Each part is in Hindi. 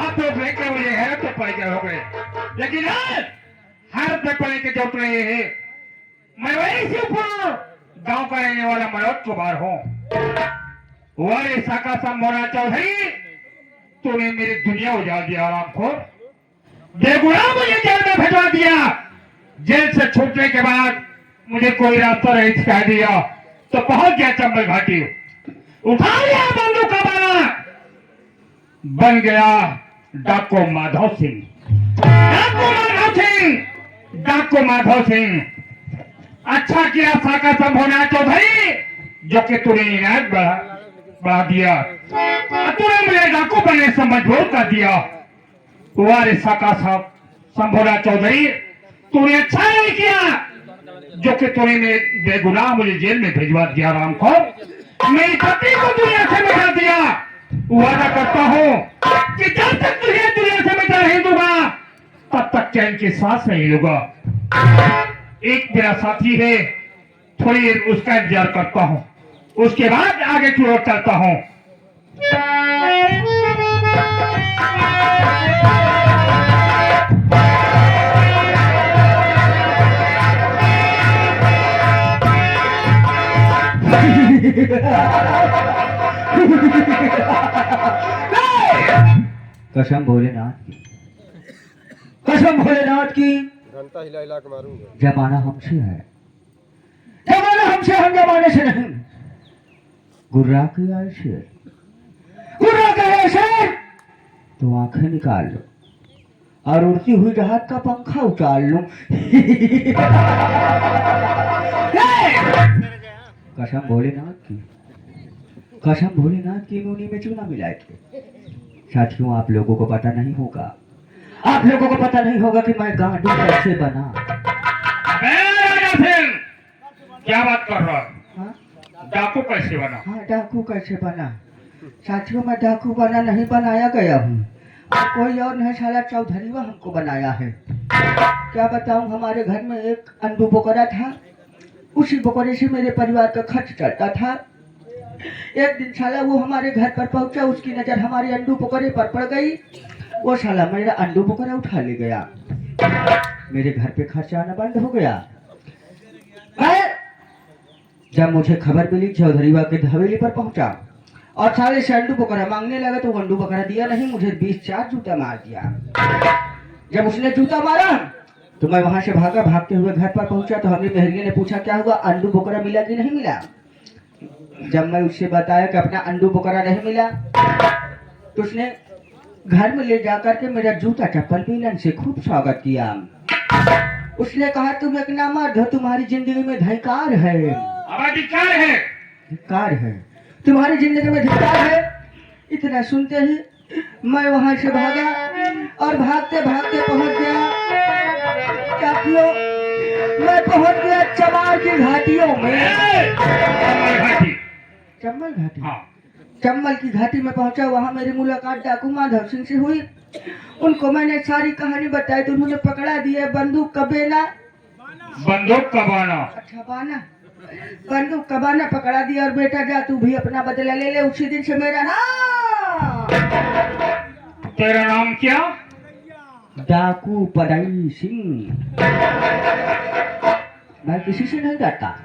आप तो लेके हुए हैं तो पड़ गए हो गए, लेकिन हर पे पड़े के जोत रहे हैं। मैं वही से ऊपर गांव का रहने वाला मनोज कुमार हूँ। वारे साका संभोरा चौधरी, तूने मेरी दुनिया उजाड़ दिया आरामखोर। बेगुनाह मुझे जेल में भिजवा दिया। जेल से छूटने के बाद मुझे कोई रास्ता नहीं दिखा दिया तो पहुंच गया चंबल घाटी। उठा लिया बंदूक का बाला, बन गया डाको माधव सिंह। डाको माधव सिंह, डाको माधव सिंह। अच्छा किया साका संभोना चौधरी, जो कि तूने इनायत बढ़ा दिया। तूने मुझे डाकू बनने से मजबूर कर दिया। वारे साका साहब संभोना चौधरी, तूने अच्छा नहीं किया जो कि तूने बेगुनाह मुझे जेल में भिजवा दिया। राम को मेरी पत्नी को दुनिया से मिटा दिया। वादा करता हूँ कि जब तक तुझे दुनिया से मिटा नहीं दूंगा तब तक चैन की सांस नहीं लूंगा। एक मेरा साथी है, थोड़ी देर उसका इंतजार करता हूँ, उसके बाद आगे की ओर चलता हूँ। कसम भोलेनाथ की, कसम भोलेनाथ की, घंटा हिला हिला के मारूंगा। जमाना हमसे है, जमाना हमसे, हम जमाने से नहीं। गुर्रा की ऐसे, गुर्रा का ऐसे तो आंखें निकाल लो और उड़ती हुई राहत का पंखा उतार लो। कसम भोलेनाथ की, कसम भोलेनाथ की, नूनी में चूना मिलाए थे। साथियों, आप लोगों को पता नहीं होगा, आप लोगों को पता नहीं होगा कि मैं गांडू कैसे बना। क्या बात कर रहा है? हाँ? डाकू कैसे बना? हाँ, डाकू कैसे बना? साथियों, मैं डाकू बना नहीं, बनाया गया हूँ। और कोई और नहीं, साला चौधरीवा हमको बनाया है। क्या बताऊँ, हमारे घर में एक अंडू बकरा था, उसी बकरे से मेरे परिवार का खर्च चलता था। एक दिन साला वो हमारे घर पर पहुंचा, उसकी नजर हमारे अंडू बकरे पर पड़ गई। वो साला मेरा अंडू बकरा उठा ले गया, मेरे घर पे खर्चा आना बंद हो गया। जब मुझे खबर मिली, चौधरीवा के हवेली पर पहुंचा और साले से अंडू बकरा मांगने लगा तो अंडू बकरा दिया नहीं, मुझे 20 जूता मार दिया। जब उसने जूता मारा तो मैं वहां से भागा, भागते हुए घर पर पहुंचा तो हमारी मेहरिया ने पूछा क्या हुआ, अंडू बकरा मिला कि नहीं मिला। जब मैं उससे बताया कि अपना अंडू बकरा नहीं मिला तो उसने घर में ले जाकर के मेरा जूता चप्पल पीलन से खूब स्वागत किया। उसने कहा तुम एक नामर्द हो, तुम्हारी जिंदगी में धिक्कार है। धिक्कार है, धिक्कार है, तुम्हारी जिंदगी में धिक्कार है। इतना सुनते ही मैं वहां से भागा और भागते भागते पहुंच गया, साथियों, मैं पहुंच गया चमार की घाटियों में। चंबल घाटी, हाँ। चंबल की घाटी में पहुंचा। वहां मेरी मुलाकात डाकू माधव सिंह से हुई। उनको मैंने सारी कहानी बताई तो उन्होंने पकड़ा दिया। बंदूक का बेना, बंदूक का बाना, अच्छा बाना, बंदूक का बाना पकड़ा दिया और बेटा जा तू भी अपना बदला ले ले। उसी दिन से मेरा नाम, तेरा नाम क्या? डाकू पड़ई सिंह। मैं किसी से नहीं डरता,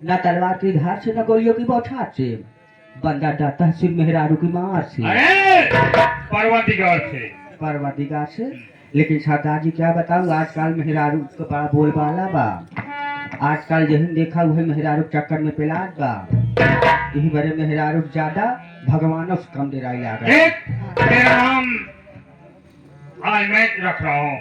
न तलवार की धार से, न गोलियों की बौछार से। बंदा डरता है सिर्फ मेहरारू की मार से। अरे परवरदिगार से, परवरदिगार से। लेकिन सरदार जी क्या बताऊं, आजकल मेहरारू का बड़ा बोलबाला बा। आजकल जहिन देखा वही मेहरारू चक्कर में पेलात बा। यही बड़े मेहरारू ज्यादा, भगवान से कम डेराई लागा। तेरा नाम आज मैं रख रहा हूँ,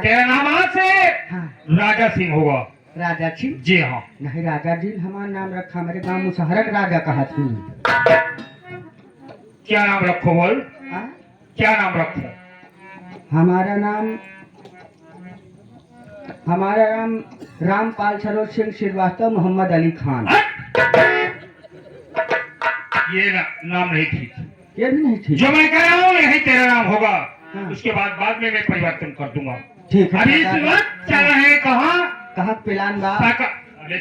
तेरा नाम आज से हाँ, राजा सिंह होगा। राजा सिंह? जी हाँ। नहीं, राजा जी हमारा नाम रखा, मेरे गांव मुसहरक राजा कहा थी। क्या नाम रखो बोल? हाँ? क्या नाम रखो? हमारा नाम रामपाल सरोज सिंह श्रीवास्तव मोहम्मद अली खान। ये नाम नहीं ठीक, ये भी नहीं ठीक। जो मैं कह रहा हूँ यही तेरा नाम होगा। हाँ। उसके बाद में मैं परिवर्तन कर दूंगा। ठीक है। अभी इस वक्त चल रहे कहाँ प्लान बा?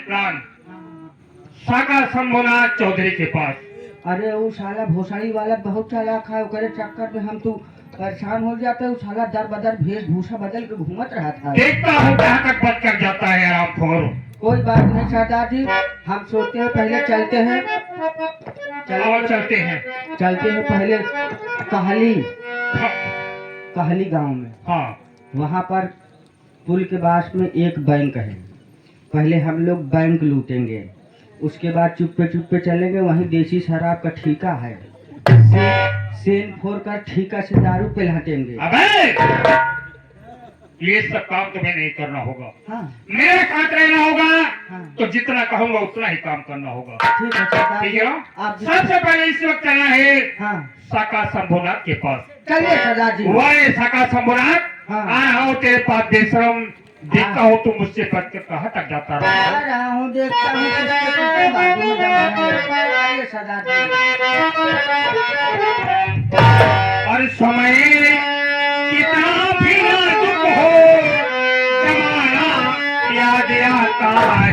प्लान साका संभोना चौधरी के पास। अरे वो साला भोसड़ी वाला बहुत चालाक है, ओकरे चक्कर में हम तू परेशान हो जाते हो साला दर बदर वेशभूषा बदल के घूमत रहा था। देखता हूँ कहाँ तक बच कर जाता है आरामखोर। कोई बात नहीं सरदार जी, हम सोचते हैं पहले चलते हैं और चलते हैं। चलते हैं पहले कहली हाँ, कहली गांव में। हाँ वहाँ पर पुल के पास में एक बैंक है। पहले हम लोग बैंक लूटेंगे, उसके बाद चुप्पे चुप्पे चलेंगे। वहीं देसी शराब का ठेका है, सेन फोड़ कर ठेका से दारू पिलाटेंगे। अबे ये सब काम तुम्हें नहीं करना होगा, हाँ मेरे साथ रहना होगा। हाँ तो जितना कहूंगा उतना ही काम करना होगा। ठीक है सरदार ठीक जी, है ना? आप सबसे पहले इस वक्त चलना है हाँ साका शंभुनाथ के पास। चलिए सरदार जी। वह साका शंभुनाथ हाँ। आ रहा हूँ तेरे पास बेशरम। देखता हूँ तू मुझसे बच कर कहाँ तक जाता आ रहा। रहा हूँ, देखता हूँ किसके किसके बाजू में जमा है। आइए सरदार जी। और समय कितना भी नाजुक हो, जमाना याद आता है।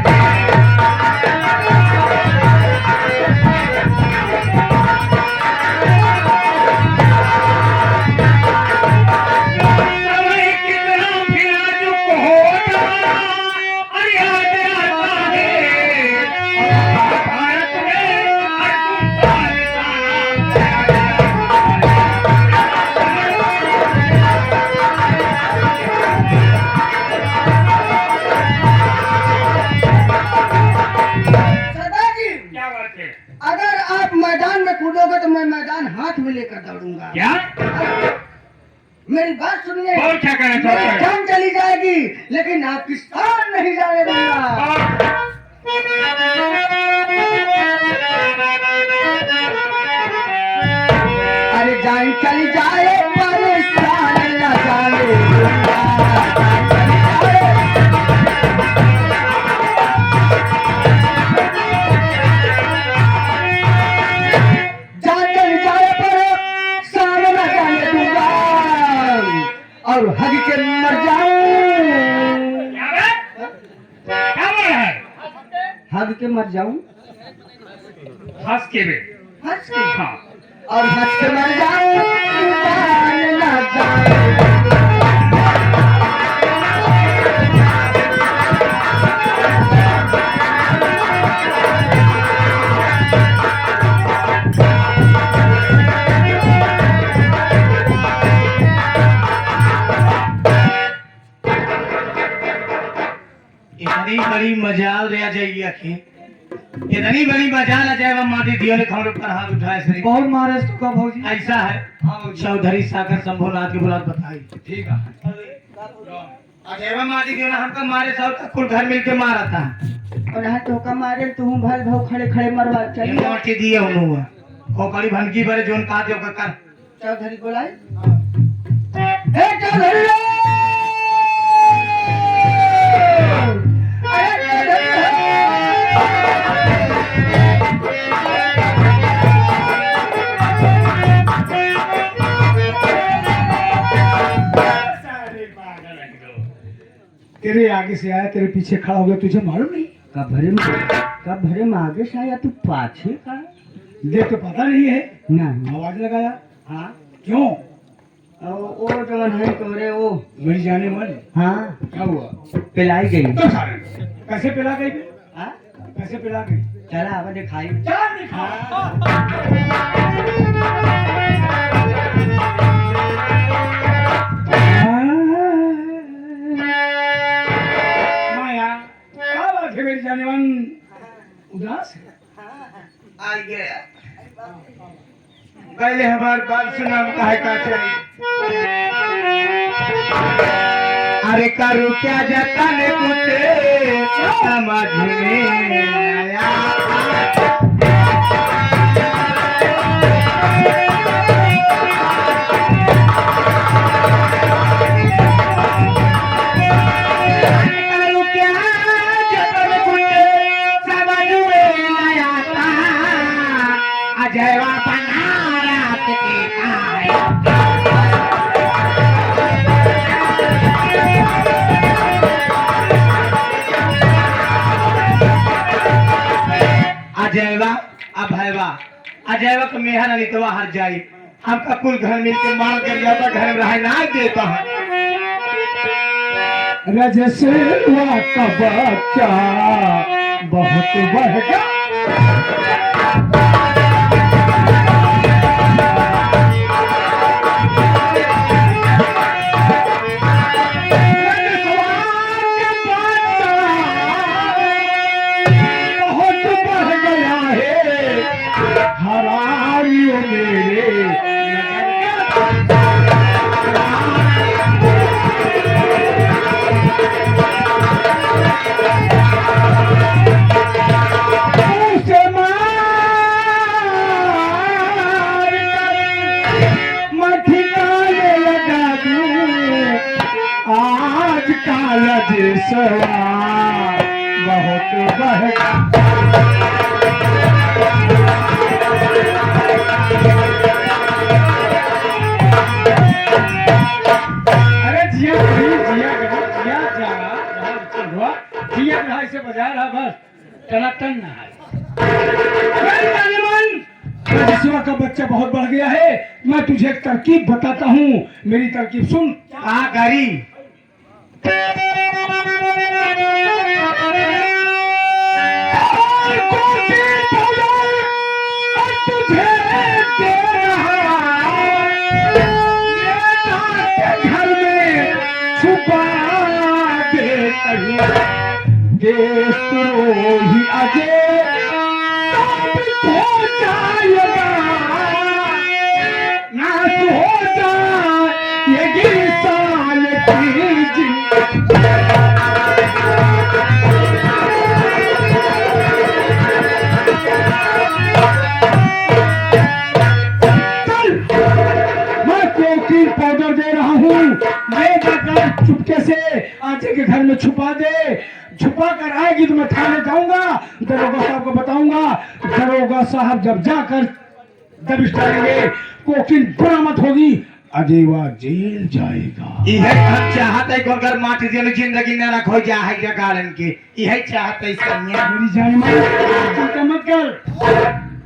समय कितना भी नाजुक हो, जमाना याद आता है। और भारत में अर्जुन का निशाना याद आता है। सरदार जी, क्या बात है? अगर आप मैदान में कूदोगे तो मैं मैदान हाथ में लेकर दौड़ूंगा। क्या मेरी बात सुनिए। और क्या कहना चाहते मेरी हैं? जान चली जाएगी लेकिन आपकी स्थान नहीं जाने दूंगा। अरे जान चली जाए पर स्थान न जाने दूंगा। जान चली जाए पर स्थान न जाने दूंगा और हज के मर जाऊं। क्या बोल रहा है? हज के मर जाऊं, हंस के बे। हंस के हाँ और हंस के मर जाऊं, जान न जाए। इतनी बड़ी मजाल रह जाइए आखिर, इतनी बड़ी मजाल आ जाए माटी दियो ने खमरे पर हाथ उठाए सही। कौन मारे इसको का भौजी? ऐसा है चौधरी सागर शंभुनाथ के बुलात बताई। ठीक है। अजयवा माटी दियो ने हमको मारे सब का कुल घर मिलके मारा था। और यहाँ तो का मारे तू भाई भाव खड़े खड़े मरवा ये चलिए। माटी दिए उन्होंने खोकड़ी भनकी पर जोन का दे ओकर कर। चौधरी बोलाई, ए चौधरी रे! अरे चौधरी रे! तेरे आगे से आया, तेरे पीछे खड़ा हो गया, तुझे मालूम नहीं? कब भरे में आगे से आया तू पाछे का? देख तो पता नहीं है, नहीं। आवाज लगाया। हाँ क्यों? वो जवन है तोरे वो। मेरी जाने मन हाँ क्या हुआ? पिलाई गई। तो सारे कैसे पिला गई? हाँ कैसे पिला गई? चला अब दिखाई। चार दिखा। माया, क्या बात है मेरी जाने मन? उदास है? आ गया पहले हमारी बात सुना काहे का चाहिए। अरे करू क्या जाता ने कुछ समझ में आया। करू क्या जाता ने कुछ समझ में आया था। अजयवा बना रात के आया। अजयवा अभयवा अजयवा को मेहर अनितवा हर जाई। हमका कुल घर मिल के मार कर जाता, घर में रह ना देता है। रजसेवा का बच्चा बहुत बढ़ गया है हरारियों मेरे आज काला जिसवा बहुत बढ़ अरे जिया कभी जिया कभी जिया जाना जहाँ चल हुआ जिया कहाँ से बजा रहा बस टनाटन ना है रजसेवा का बच्चा बहुत बढ़ गया है। मैं तुझे एक तरकीब बताता हूँ, मेरी तरकीब सुन। हाँ गरी घर में छुपा दे देशद्रोही अजय साबित हो जाएगा, नाश हो जाएगी साल की जिंदगी। मैं प्रोटीन पाउडर दे रहा हूँ, ले जाकर चुपके से आचे के घर में छुपा दे। छुपा कर आएगी तो मैं थाने जाऊंगा, दरोगा साहब को बताऊंगा। दरोगा साहब जब जाकर दबिश डालेंगे, कोकिन बरामद होगी, अजेवा जेल जाएगा। यह हम चाहते हैं कि अगर माटी दियो जिंदगी न रखो जा है जगाड़न के, यह चाहते हैं सैया। मेरी जान मां चिंता मत कर,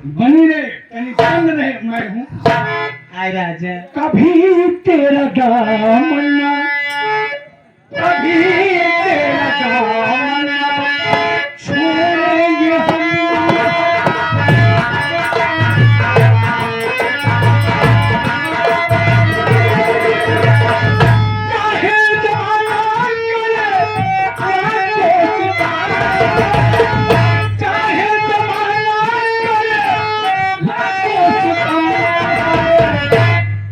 बनी रहे कहीं तंग रहे, मैं हूँ। आय राजा कभी तेरा दामन, कभी तेरा दामन छोड़ेंगे हम। चाहे जमाना करे कोशिश, चाहे जमाना करे कोशिश,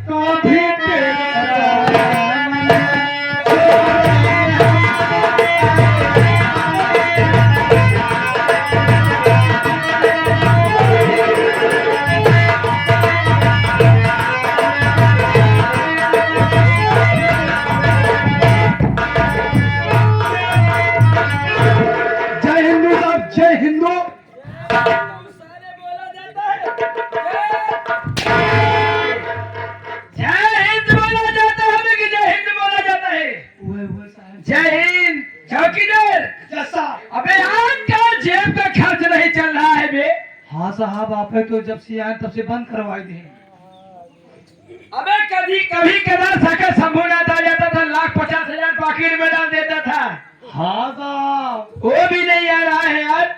कभी तेरा जय हिंदू साहब, जय हिंदू। जय हिंद बोला जाता है कि जय हिंद बोला जाता है? जय हिंद चौकीदार। जैसा अबे आपका जेब का खर्च नहीं चल रहा है बे। हाँ साहब, आप है तो जब से आए तब से बंद करवाई दी। अबे कभी कभी कदार साकर शंभुनाथ आ जाता था, 1,50,000 पॉकेट में डाल देता था। हाँ साहब, वो भी नहीं आ रहा है यार।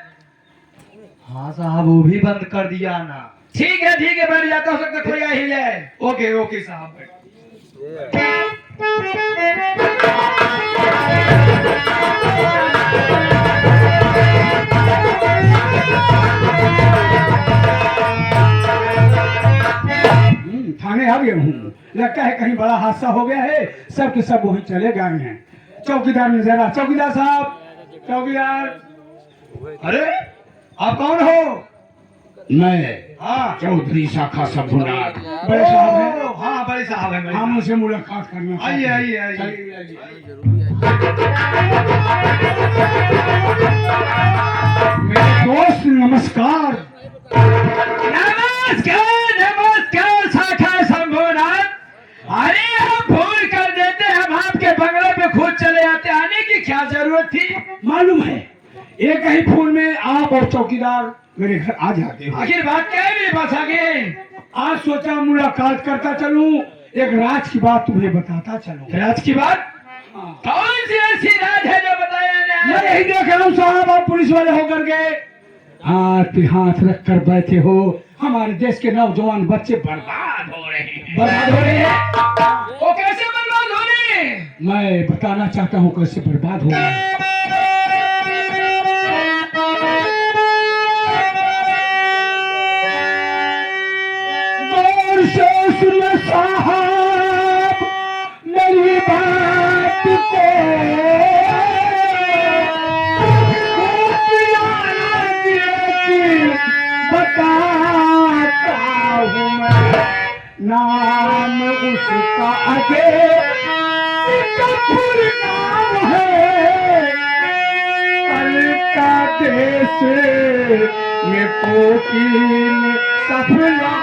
हाँ साहब, वो भी बंद कर दिया ना। ठीक है बैठ जाता, हो सकता कोई आ ही जाए। ओके ओके साहब। थाने आ गया हूँ, लगता है कहीं बड़ा हादसा हो गया है, सब के सब वहीं चले गए हैं। चौकीदार ने जरा, चौकीदार साहब, चौकीदार। अरे आप कौन हो? मैं हाँ चौधरी शाखा शंभुनाथ, बड़े साहब हैं। ओ, हाँ बड़े साहब है। हम उनसे मुलाकात करना चाहते आइए हैं। आइए आइए। चलिए, आइए। मेरे दोस्त नमस्कार। नमस्कार शाखा शंभुनाथ। अरे हम भूल कर देते, हम आपके बंगले पे खुद चले आते, आने की क्या जरूरत थी? मालूम है, एक ही फोन में आप और चौकीदार मेरे घर आ जाते हो। आखिर बात क्या है मेरे पास आगे? आज सोचा मुलाकात करता चलूं, एक राज की बात तुम्हें बताता चलूं। राज की बात? हाँ। कौन सी ऐसी राज है जो बताया मैं जाए? यही देख रहा हूँ साहब, आप पुलिस वाले होकर के हाथ पे हाथ रख कर बैठे हो। हमारे देश के नौजवान बच्चे बर्बाद हो रहे हैं। बर्बाद हो रहे हैं? वो कैसे बर्बाद हो रहे हैं? मैं बताना चाहता हूँ कैसे बर्बाद हो रहे हैं। गौर से सुनो साहब मेरी बात को, बताता हूँ मैं नाम उसका अजय कपूर नाम है। अलका देश में कोकिल सफलाई।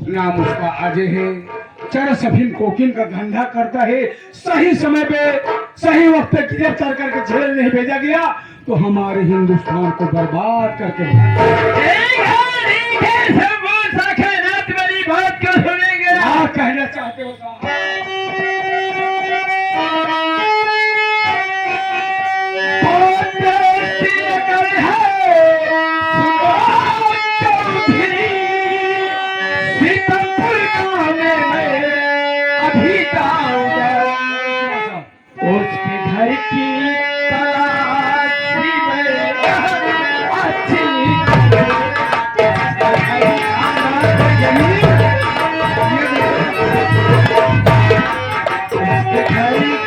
नाम उसका अजय है, चरस अफीम कोकिन का धंधा करता है। सही समय पे सही वक्त पे गिरफ्तार करके जेल नहीं भेजा गया तो हमारे हिंदुस्तान को बर्बाद करके ठीक है, सब वो साक्षात मेरी बात को सुनेंगे। क्या कहना चाहते हो साहब? उसके घर की तलाशी में अच्छी उसके घर की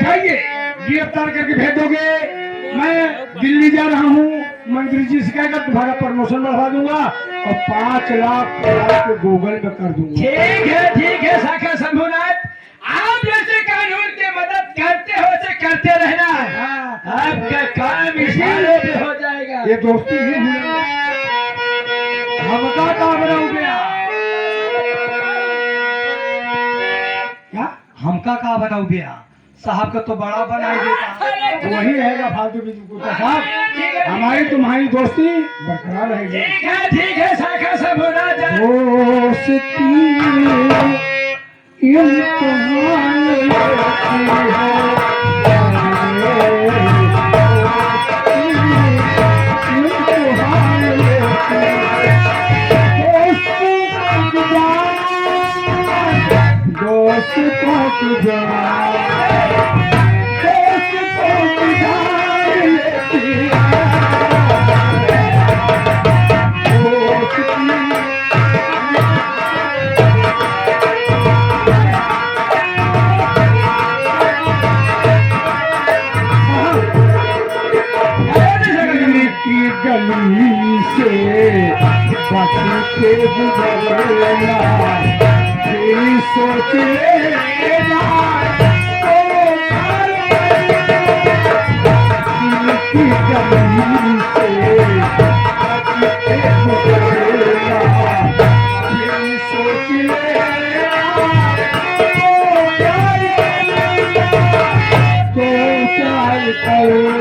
जाइए गिरफ्तार करके भेज दोगे। मैं दिल्ली जा रहा हूँ, मंत्री जी से कहकर तुम्हारा प्रमोशन बढ़वा दूंगा और 5 लाख आपको गूगल पे कर दूंगा। ठीक है शाखा शंभुनाथ, आप जैसे कानून की मदद करते हो से करते रहना। आपका काम इशारे पे हो जाएगा। ये दोस्ती ही हुई। हमका काम हो गया क्या? हमका का बनाऊ गया साहब का तो बड़ा बनाई देता। वही रहेगा फालतू की कुत्ता साहब। हमारी तुम्हारी दोस्ती बरकरार रहेगी। ठीक है शाखा शंभुनाथ। दोस्ती इम्तिहान लेती है, इम्तिहान लेती है। दोस्तों की जान, दोस्तों की जान लेती है। की गली से बच के गुजरना, फिर सोच लेना की गली से बच के गुजरना, फिर सोच लेना तो क्या करना।